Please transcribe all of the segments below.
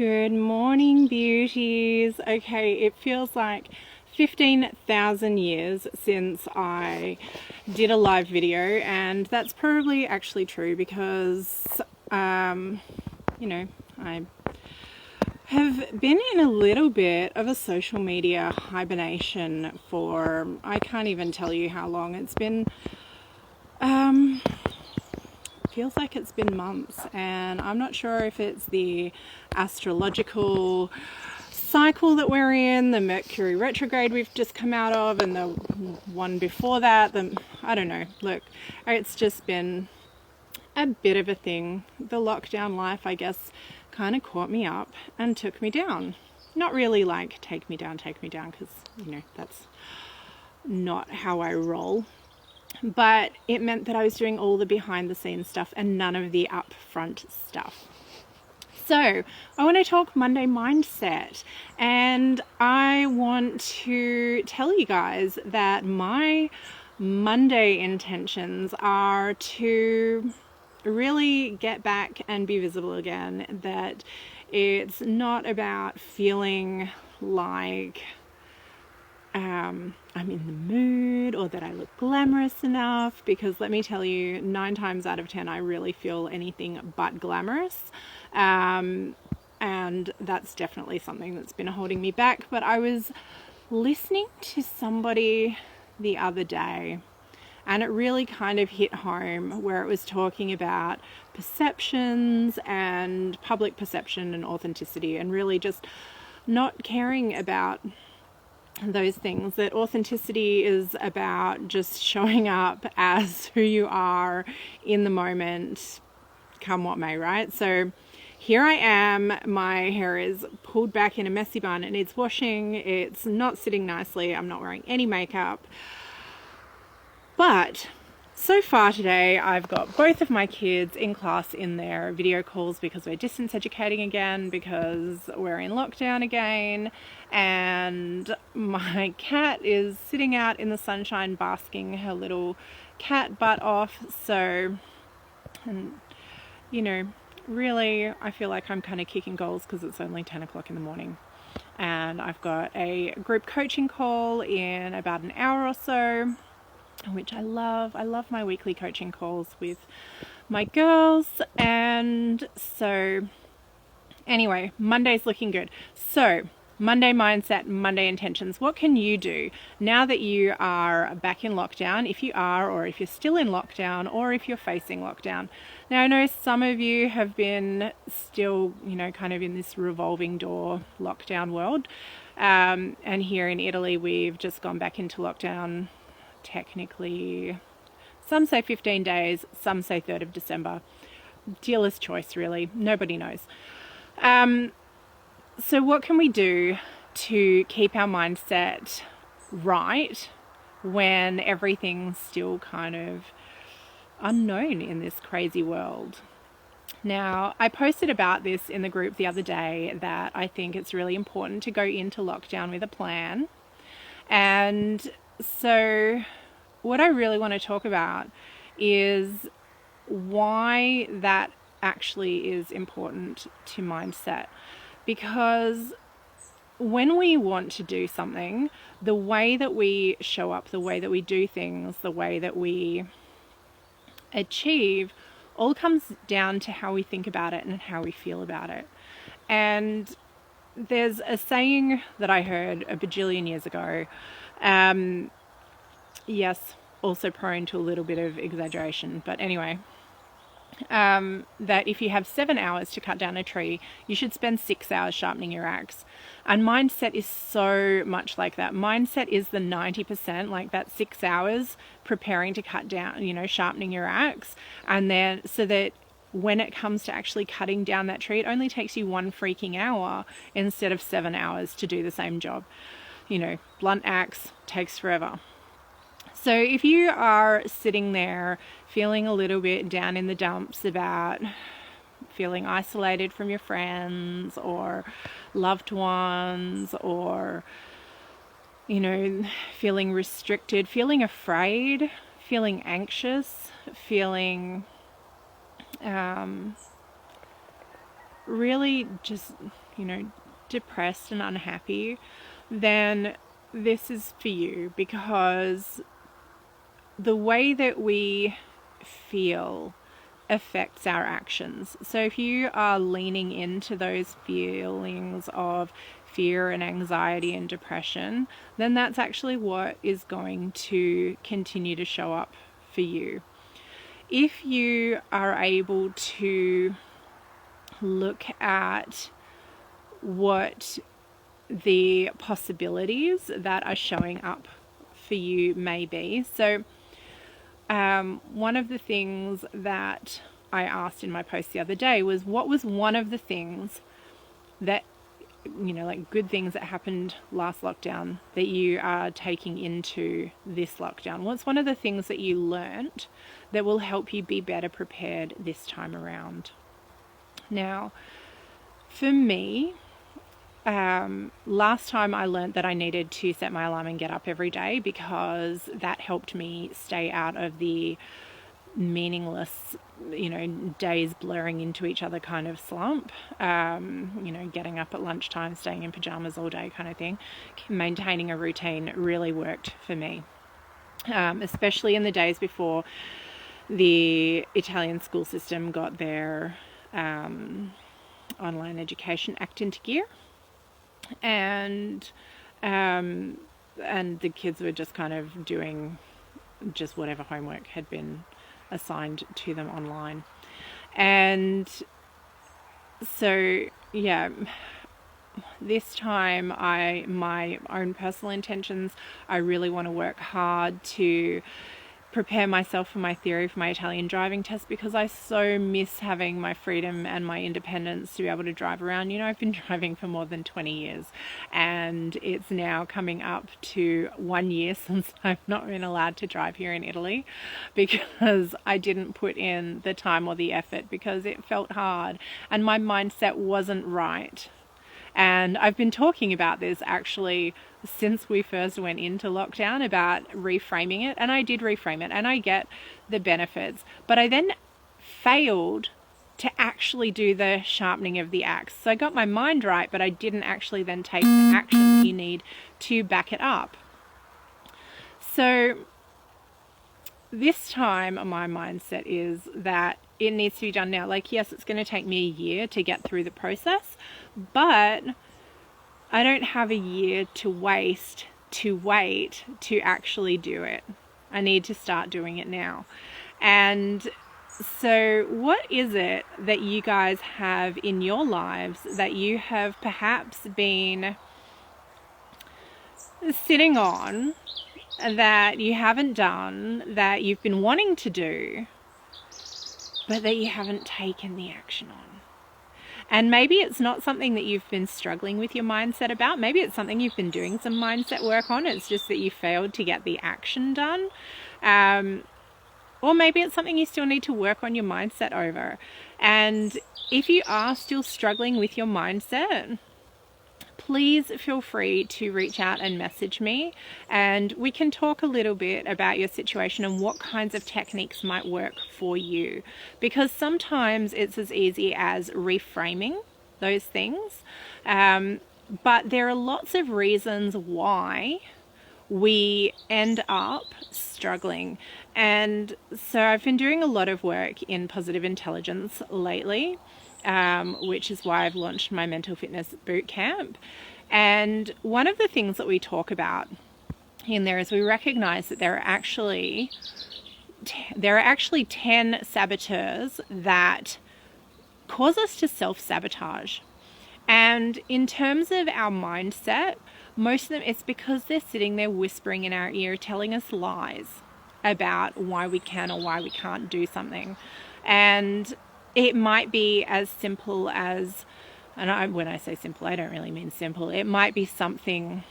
Good morning, beauties. Okay, it feels like 15,000 years since I did a live video, and that's probably actually true because, I have been in a little bit of a social media hibernation for, I can't even tell you how long. It's been, feels like it's been months, and I'm not sure if it's the astrological cycle that we're in, the Mercury retrograde we've just come out of, and the one before that, I don't know. Look, it's just been a bit of a thing. The lockdown life, I guess, kind of caught me up and took me down. Not really like take me down, because, that's not how I roll. But it meant that I was doing all the behind the scenes stuff and none of the upfront stuff. So I want to talk Monday mindset, and I want to tell you guys that my Monday intentions are to really get back and be visible again, that it's not about feeling like I'm in the mood or that I look glamorous enough, because let me tell you, 9 times out of 10 I really feel anything but glamorous, and that's definitely something that's been holding me back. But I was listening to somebody the other day, and it really kind of hit home, where it was talking about perceptions and public perception and authenticity, and really just not caring about those things. That authenticity is about just showing up as who you are in the moment, come what may, right? So here I am, my hair is pulled back in a messy bun, it needs washing, it's not sitting nicely, I'm not wearing any makeup. But so far today, I've got both of my kids in class in their video calls, because we're distance educating again, because we're in lockdown again, and my cat is sitting out in the sunshine basking her little cat butt off. So, and really I feel like I'm kind of kicking goals because it's only 10 o'clock in the morning, and I've got a group coaching call in about an hour or so, which I love. I love my weekly coaching calls with my girls. And so anyway, Monday's looking good. So Monday mindset, Monday intentions. What can you do now that you are back in lockdown, if you are, or if you're still in lockdown, or if you're facing lockdown? Now, I know some of you have been still, kind of in this revolving door lockdown world. And here in Italy, we've just gone back into lockdown. Technically, some say 15 days, some say 3rd of December. Dealer's choice, really. Nobody knows. So what can we do to keep our mindset right when everything's still kind of unknown in this crazy world? Now, I posted about this in the group the other day, that I think it's really important to go into lockdown with a plan. And so what I really want to talk about is why that actually is important to mindset. Because when we want to do something, the way that we show up, the way that we do things, the way that we achieve, all comes down to how we think about it and how we feel about it. And there's a saying that I heard a bajillion years ago, yes, also prone to a little bit of exaggeration, but anyway, that if you have 7 hours to cut down a tree, you should spend 6 hours sharpening your axe. And mindset is so much like that. Mindset is the 90%, like that 6 hours preparing to cut down, sharpening your axe. And then so that when it comes to actually cutting down that tree, it only takes you 1 freaking hour instead of 7 hours to do the same job. Blunt axe takes forever. So if you are sitting there feeling a little bit down in the dumps about feeling isolated from your friends or loved ones, or, feeling restricted, feeling afraid, feeling anxious, feeling really just, depressed and unhappy, then this is for you, because the way that we feel affects our actions. So if you are leaning into those feelings of fear and anxiety and depression, then that's actually what is going to continue to show up for you. If you are able to look at what the possibilities that are showing up for you may be. So one of the things that I asked in my post the other day was, what was one of the things that, like good things that happened last lockdown that you are taking into this lockdown? What's one of the things that you learnt that will help you be better prepared this time around? Now, for me, last time I learned that I needed to set my alarm and get up every day, because that helped me stay out of the meaningless, days blurring into each other kind of slump. Getting up at lunchtime, staying in pajamas all day kind of thing. Maintaining a routine really worked for me, especially in the days before the Italian school system got their online education act into gear. And the kids were just kind of doing just whatever homework had been assigned to them online. And so, this time my own personal intentions, I really want to work hard to prepare myself for my theory for my Italian driving test, because I so miss having my freedom and my independence to be able to drive around. I've been driving for more than 20 years, and it's now coming up to 1 year since I've not been allowed to drive here in Italy, because I didn't put in the time or the effort, because it felt hard and my mindset wasn't right. And I've been talking about this actually since we first went into lockdown, about reframing it. And I did reframe it, and I get the benefits. But I then failed to actually do the sharpening of the axe. So I got my mind right, but I didn't actually then take the action that you need to back it up. So this time my mindset is that it needs to be done now. Like, yes, it's going to take me a year to get through the process, but I don't have a year to wait to actually do it. I need to start doing it now. And so what is it that you guys have in your lives that you have perhaps been sitting on, that you haven't done, that you've been wanting to do, but that you haven't taken the action on? And maybe it's not something that you've been struggling with your mindset about. Maybe it's something you've been doing some mindset work on. It's just that you failed to get the action done. Or maybe it's something you still need to work on your mindset over. And if you are still struggling with your mindset, please feel free to reach out and message me, and we can talk a little bit about your situation and what kinds of techniques might work for you. Because sometimes it's as easy as reframing those things, but there are lots of reasons why we end up struggling. And so I've been doing a lot of work in positive intelligence lately, which is why I've launched my mental fitness boot camp. And one of the things that we talk about in there is we recognize that there are actually 10 saboteurs that cause us to self-sabotage. And in terms of our mindset, most of them, it's because they're sitting there whispering in our ear, telling us lies about why we can or why we can't do something. And it might be as simple as, when I say simple, I don't really mean simple. It might be something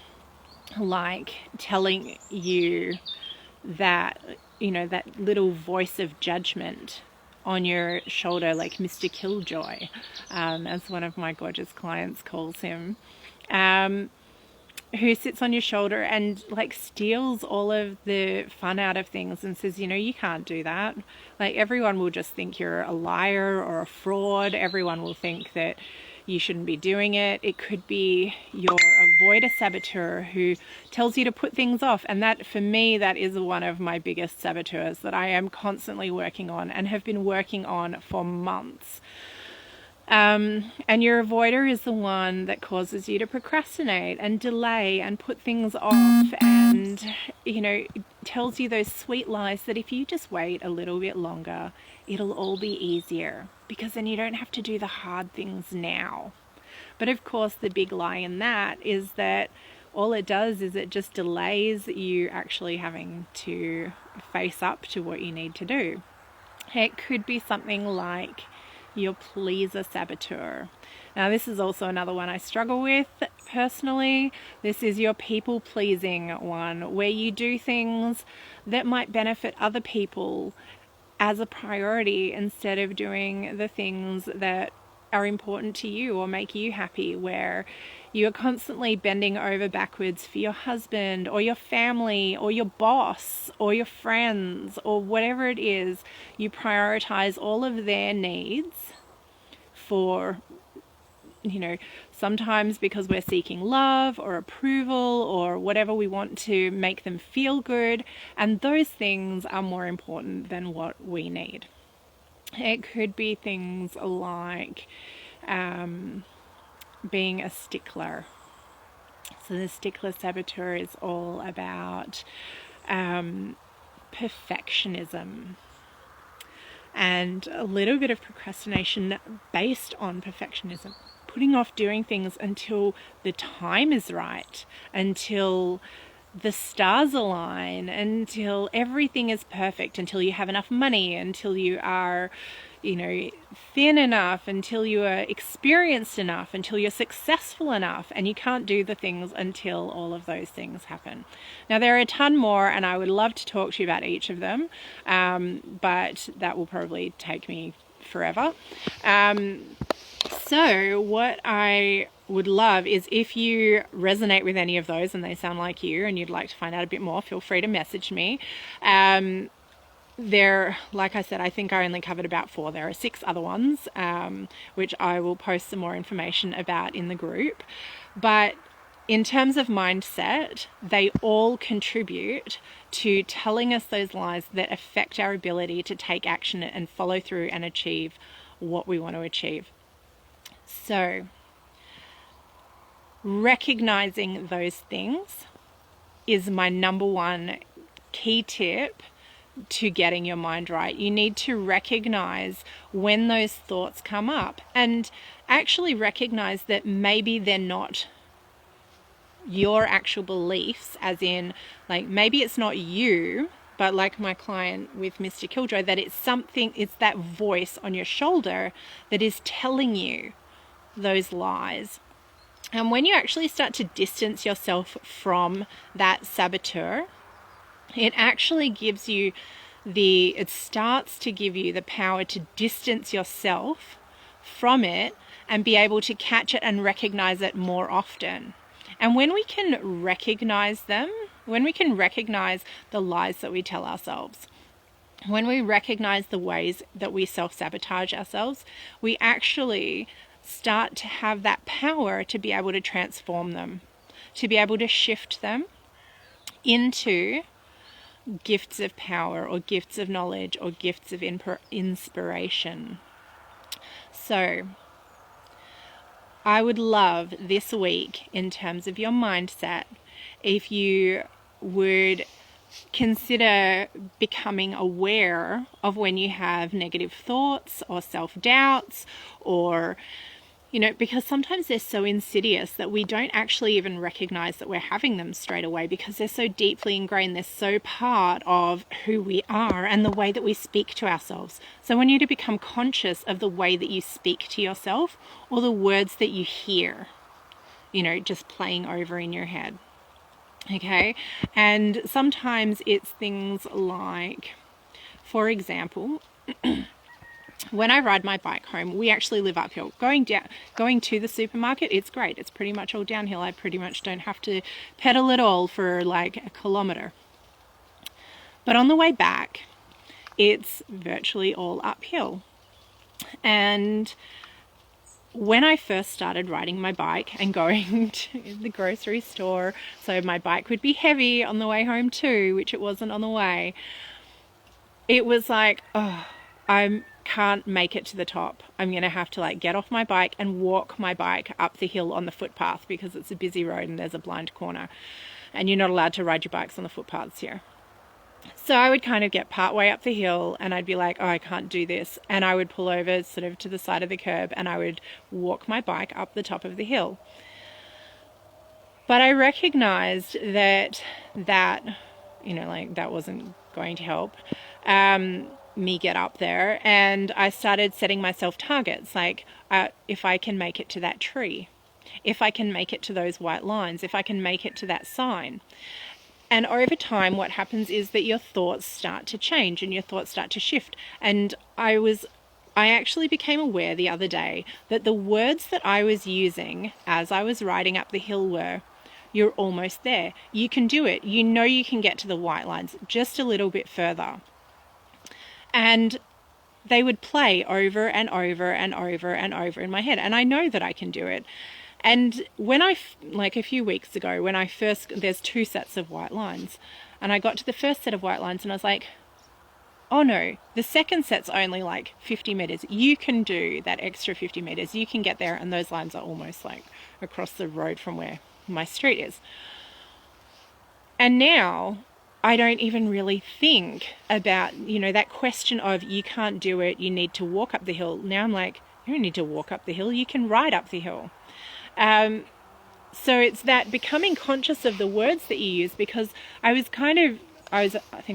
like telling you that, that little voice of judgment on your shoulder, like Mr. Killjoy, as one of my gorgeous clients calls him. who sits on your shoulder and like steals all of the fun out of things and says, you know, you can't do that. Like, everyone will just think you're a liar or a fraud. Everyone will think that you shouldn't be doing it. It could be your avoider saboteur who tells you to put things off. And that, for me, that is one of my biggest saboteurs that I am constantly working on and have been working on for months. And your avoider is the one that causes you to procrastinate and delay and put things off, and, you know, tells you those sweet lies that if you just wait a little bit longer, it'll all be easier, because then you don't have to do the hard things now. But of course, the big lie in that is that all it does is it just delays you actually having to face up to what you need to do. It could be something like your pleaser saboteur. Now, this is also another one I struggle with personally. This is your people pleasing one, where you do things that might benefit other people as a priority instead of doing the things that are important to you or make you happy, where you are constantly bending over backwards for your husband or your family or your boss or your friends or whatever it is. You prioritize all of their needs for, you know, sometimes because we're seeking love or approval or whatever, we want to make them feel good, and those things are more important than what we need. It could be things like being a stickler. So the stickler saboteur is all about perfectionism and a little bit of procrastination based on perfectionism, putting off doing things until the time is right, until the stars align, until everything is perfect, until you have enough money, until you are, you know, thin enough, until you are experienced enough, until you're successful enough, and you can't do the things until all of those things happen. Now, there are a ton more, and I would love to talk to you about each of them, but that will probably take me forever. So what I would love is, if you resonate with any of those and they sound like you and you'd like to find out a bit more, feel free to message me. There, like I said, I think I only covered about 4. There are 6 other ones, which I will post some more information about in the group. But in terms of mindset, they all contribute to telling us those lies that affect our ability to take action and follow through and achieve what we want to achieve. So, recognizing those things is my number one key tip to getting your mind right. You need to recognize when those thoughts come up and actually recognize that maybe they're not your actual beliefs, as in, like, maybe it's not you, but like my client with Mr. Killjoy, that it's something, it's that voice on your shoulder that is telling you those lies. And when you actually start to distance yourself from that saboteur, it actually gives you it starts to give you the power to distance yourself from it and be able to catch it and recognize it more often. And when we can recognize them, when we can recognize the lies that we tell ourselves, when we recognize the ways that we self-sabotage ourselves, we actually start to have that power to be able to transform them, to be able to shift them into gifts of power or gifts of knowledge or gifts of inspiration. So I would love this week, in terms of your mindset, if you would consider becoming aware of when you have negative thoughts or self-doubts, or, you know, because sometimes they're so insidious that we don't actually even recognize that we're having them straight away, because they're so deeply ingrained. They're so part of who we are and the way that we speak to ourselves. So I want you to become conscious of the way that you speak to yourself, or the words that you hear, you know, just playing over in your head. Okay? And sometimes it's things like, for example, when I ride my bike home, we actually live uphill. Going to the supermarket, it's great. It's pretty much all downhill. I pretty much don't have to pedal at all for like a kilometre. But on the way back, it's virtually all uphill. And when I first started riding my bike and going to the grocery store, so my bike would be heavy on the way home too, which it wasn't on the way, it was like, oh, I can't make it to the top. I'm going to have to like get off my bike and walk my bike up the hill on the footpath because it's a busy road and there's a blind corner and you're not allowed to ride your bikes on the footpaths here. So I would kind of get part way up the hill and I'd be like, oh, I can't do this. And I would pull over sort of to the side of the curb and I would walk my bike up the top of the hill. But I recognized that, like that wasn't going to help me get up there. And I started setting myself targets, like if I can make it to that tree, if I can make it to those white lines, if I can make it to that sign. And over time, what happens is that your thoughts start to change and your thoughts start to shift. And I actually became aware the other day that the words that I was using as I was riding up the hill were, you're almost there. You can do it. You know you can get to the white lines just a little bit further. And they would play over and over and over and over in my head. And I know that I can do it. And when like a few weeks ago, when there's 2 sets of white lines, and I got to the first set of white lines and I was like, oh no, the second set's only like 50 meters. You can do that extra 50 meters. You can get there. And those lines are almost like across the road from where my street is. And now I don't even really think about, that question of you can't do it. You need to walk up the hill. Now I'm like, you don't need to walk up the hill. You can ride up the hill. So it's that becoming conscious of the words that you use, because I think I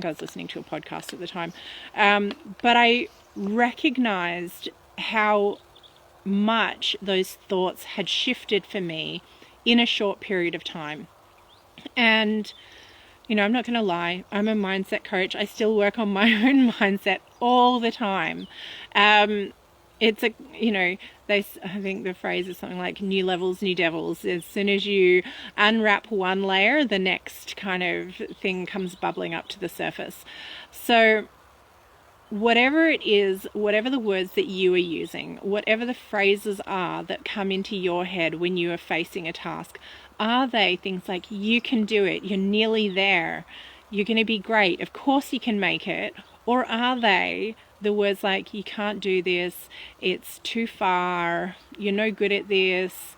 was listening to a podcast at the time, but I recognized how much those thoughts had shifted for me in a short period of time. And, I'm not going to lie, I'm a mindset coach. I still work on my own mindset all the time. It's I think the phrase is something like new levels, new devils. As soon as you unwrap one layer, the next kind of thing comes bubbling up to the surface. So whatever it is, whatever the words that you are using, whatever the phrases are that come into your head when you are facing a task, are they things like, you can do it, you're nearly there, you're going to be great, of course you can make it? Or are they the words like, you can't do this, it's too far, you're no good at this?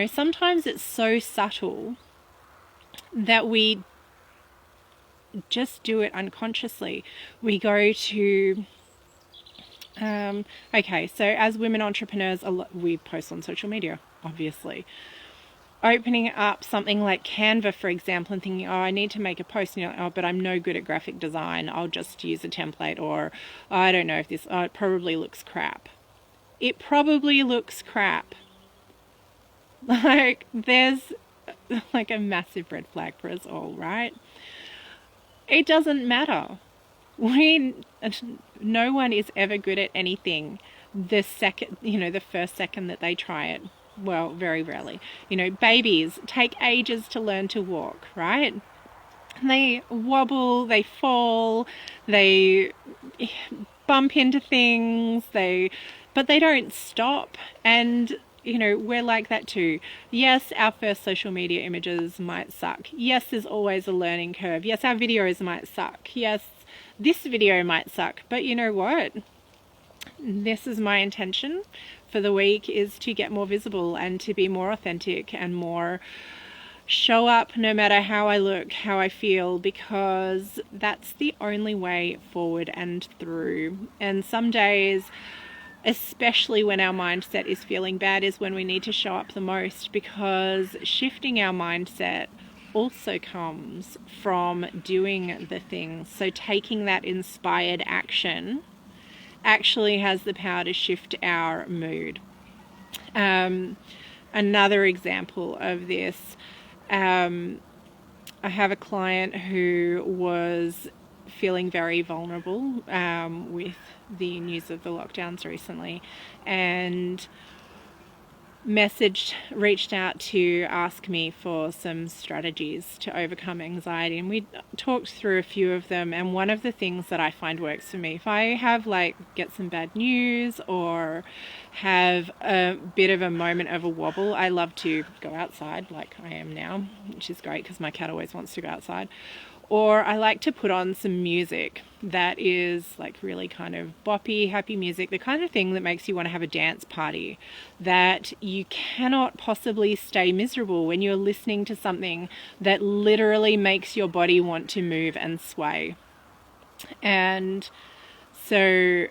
Sometimes it's so subtle that we just do it unconsciously. We go to, okay, so as women entrepreneurs, we post on social media, obviously. Opening up something like Canva, for example, and thinking, oh, I need to make a post, oh, but I'm no good at graphic design, I'll just use a template, or oh, I don't know if this, it probably looks crap. It probably looks crap. Like, there's like a massive red flag for us all, right? It doesn't matter. No one is ever good at anything the first second that they try it. Well, very rarely. Babies take ages to learn to walk, right? They wobble, they fall, they bump into things, but they don't stop. And, we're like that too. Yes, our first social media images might suck. Yes, there's always a learning curve. Yes, our videos might suck. Yes, this video might suck. But you know what? This is my intention for the week, is to get more visible and to be more authentic and more show up no matter how I look, how I feel, because that's the only way forward and through. And some days, especially when our mindset is feeling bad, is when we need to show up the most, because shifting our mindset also comes from doing the things. So taking that inspired action actually has the power to shift our mood. Another example of this, I have a client who was feeling very vulnerable with the news of the lockdowns recently, and reached out to ask me for some strategies to overcome anxiety, and we talked through a few of them. And one of the things that I find works for me, if I have get some bad news or have a bit of a moment of a wobble, I love to go outside like I am now, which is great because my cat always wants to go outside. Or I like to put on some music that is really kind of boppy, happy music, the kind of thing that makes you want to have a dance party, that you cannot possibly stay miserable when you're listening to something that literally makes your body want to move and sway. And so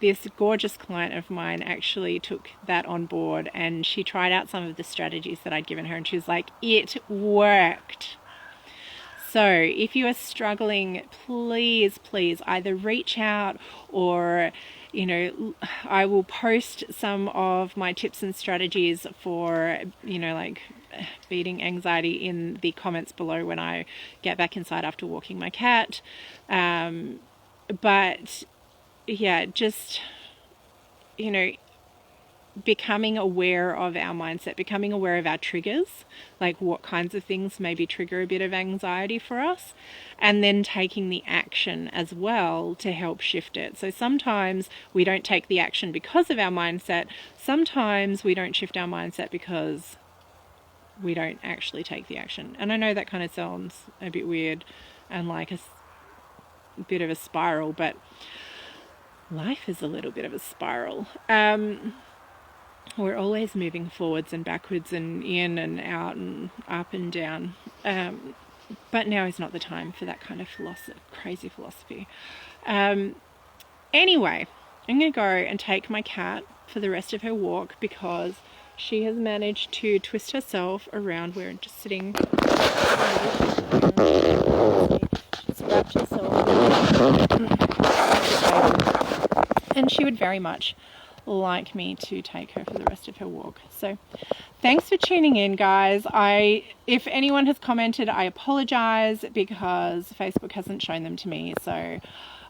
this gorgeous client of mine actually took that on board, and she tried out some of the strategies that I'd given her, and she was like, it worked. So if you are struggling, please either reach out, or, I will post some of my tips and strategies for, beating anxiety in the comments below when I get back inside after walking my cat. But yeah, just, becoming aware of our mindset, becoming aware of our triggers, like what kinds of things maybe trigger a bit of anxiety for us, and then taking the action as well to help shift it. So sometimes we don't take the action because of our mindset. Sometimes we don't shift our mindset because we don't actually take the action. And I know that kind of sounds a bit weird and like a bit of a spiral, but life is a little bit of a spiral. We're always moving forwards and backwards and in and out and up and down. But now is not the time for that kind of crazy philosophy. Anyway, I'm going to go and take my cat for the rest of her walk because she has managed to twist herself around. We're just sitting. She's wrapped herself and she would very much like me to take her for the rest of her walk. So thanks for tuning in, guys. If anyone has commented, I apologize because Facebook hasn't shown them to me, so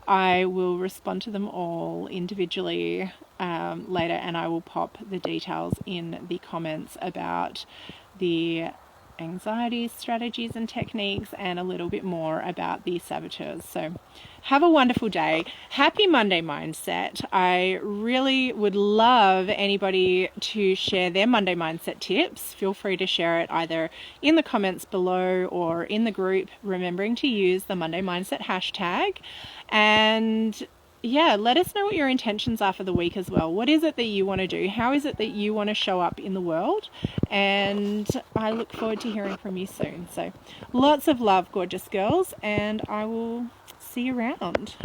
I will respond to them all individually later, and I will pop the details in the comments about the anxiety strategies and techniques and a little bit more about the saboteurs. So have a wonderful day. Happy Monday mindset. I really would love anybody to share their Monday mindset tips. Feel free to share it either in the comments below or in the group, remembering to use the Monday mindset hashtag. And yeah, let us know what your intentions are for the week as well. What is it that you want to do? How is it that you want to show up in the world? And I look forward to hearing from you soon. So lots of love, gorgeous girls, and I will see you around.